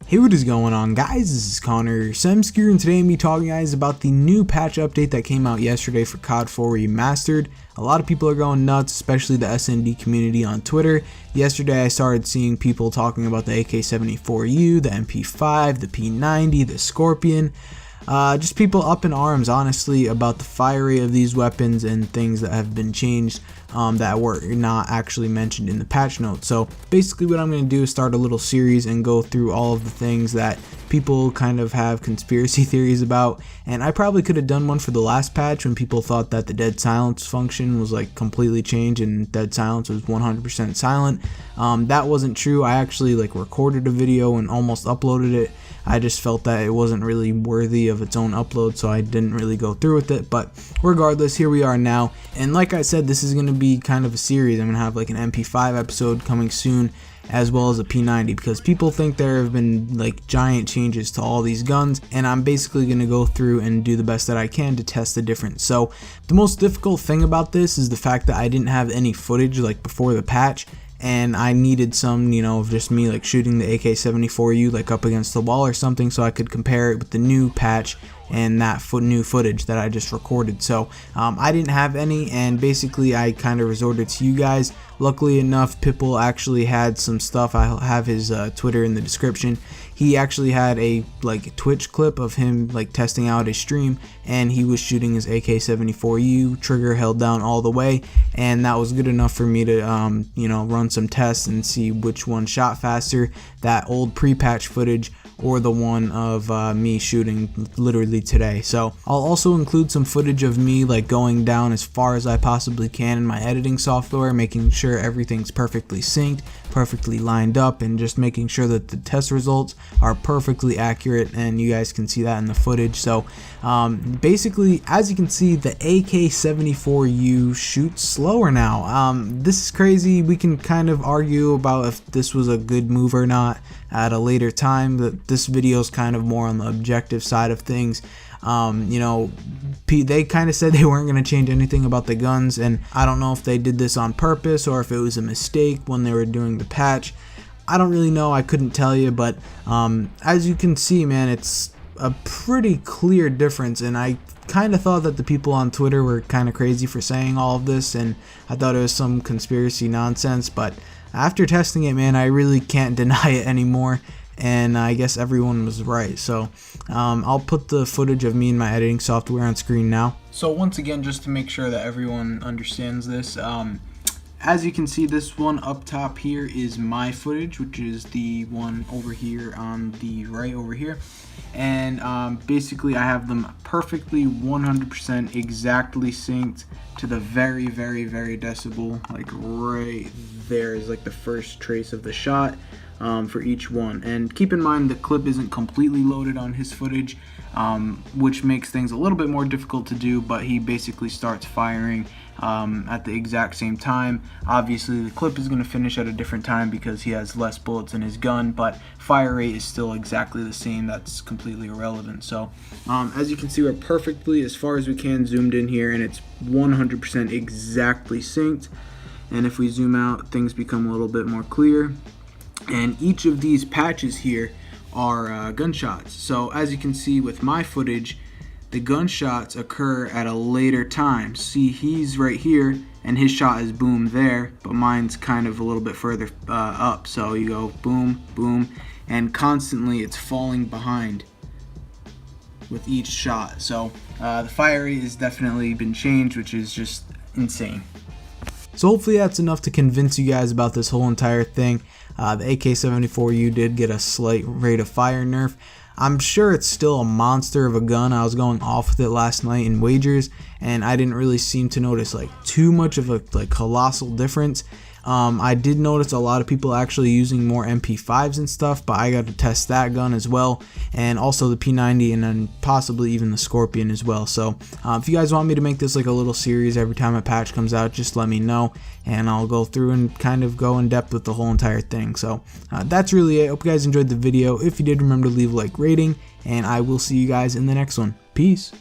Hey, what is going on, guys? This is Connor Semscure, and today I'm be talking guys about the new patch update that came out yesterday for COD 4 Remastered. A lot of people are going nuts, especially the SND community on Twitter. Yesterday I started seeing people talking about the AK-74u, the MP5, the P90, the Skorpion. Just people up in arms, honestly, about the fire rate of these weapons and things that have been changed that were not actually mentioned in the patch notes. So basically what I'm going to do is start a little series and go through all of the things that people kind of have conspiracy theories about. And I probably could have done one for the last patch when people thought that the dead silence function was like completely changed and dead silence was 100% silent. That wasn't true. I actually recorded a video and almost uploaded it. I just felt that it wasn't really worthy of its own upload, so I didn't really go through with it. But regardless, here we are now. And like I said, this is going to be kind of a series. I'm going to have like an MP5 episode coming soon, as well as a P90, because people think there have been like giant changes to all these guns, and I'm basically going to go through and do the best that I can to test the difference. So the most difficult thing about this is the fact that I didn't have any footage like before the patch, and I needed some, of just me like shooting the AK-74u like up against the wall or something, so I could compare it with the new patch and that new footage that I just recorded. So I didn't have any, and basically I kind of resorted to you guys. Luckily enough, Pipple actually had some stuff. I'll have his Twitter in the description. He actually had a Twitch clip of him testing out his stream, and he was shooting his AK-74u, trigger held down all the way, and that was good enough for me to run some tests and see which one shot faster, that old pre-patch footage or the one of me shooting literally today. So I'll also include some footage of me going down as far as I possibly can in my editing software, making sure everything's perfectly synced, perfectly lined up, and just making sure that the test results are perfectly accurate, and you guys can see that in the footage. So basically, as you can see, the AK-74u shoots slower now. This is crazy. We can kind of argue about if this was a good move or not at a later time, but this video is kind of more on the objective side of things. They kind of said they weren't going to change anything about the guns, and I don't know if they did this on purpose or if it was a mistake when they were doing the patch. I don't really know. I couldn't tell you, but as you can see, man, it's a pretty clear difference, and I kind of thought that the people on Twitter were kind of crazy for saying all of this, and I thought it was some conspiracy nonsense, but after testing it, man, I really can't deny it anymore, and I guess everyone was right. So I'll put the footage of me and my editing software on screen now. So once again, just to make sure that everyone understands this, as you can see, this one up top here is my footage, which is the one over here on the right over here, and basically I have them perfectly 100% exactly synced to the very decibel, right there is the first trace of the shot for each one. And keep in mind the clip isn't completely loaded on his footage, which makes things a little bit more difficult to do, but he basically starts firing at the exact same time. Obviously the clip is going to finish at a different time because he has less bullets in his gun, but fire rate is still exactly the same. That's completely irrelevant. So as you can see, we're perfectly, as far as we can, zoomed in here, and it's 100% exactly synced. And if we zoom out, things become a little bit more clear, and each of these patches here are gunshots. So as you can see with my footage, the gunshots occur at a later time. See, he's right here and his shot is boom there, but mine's kind of a little bit further up. So you go boom, boom, and constantly it's falling behind with each shot. So the fire rate has definitely been changed, which is just insane. So hopefully that's enough to convince you guys about this whole entire thing. The AK-74u did get a slight rate of fire nerf. I'm sure it's still a monster of a gun. I was going off with it last night in wagers, and I didn't really seem to notice too much of a colossal difference. I did notice a lot of people actually using more MP5s and stuff, but I got to test that gun as well, and also the P90, and then possibly even the Skorpion as well. So if you guys want me to make this a little series every time a patch comes out, just let me know, and I'll go through and kind of go in depth with the whole entire thing. So that's really it. Hope you guys enjoyed the video. If you did, remember to leave a like rating, and I will see you guys in the next one. Peace.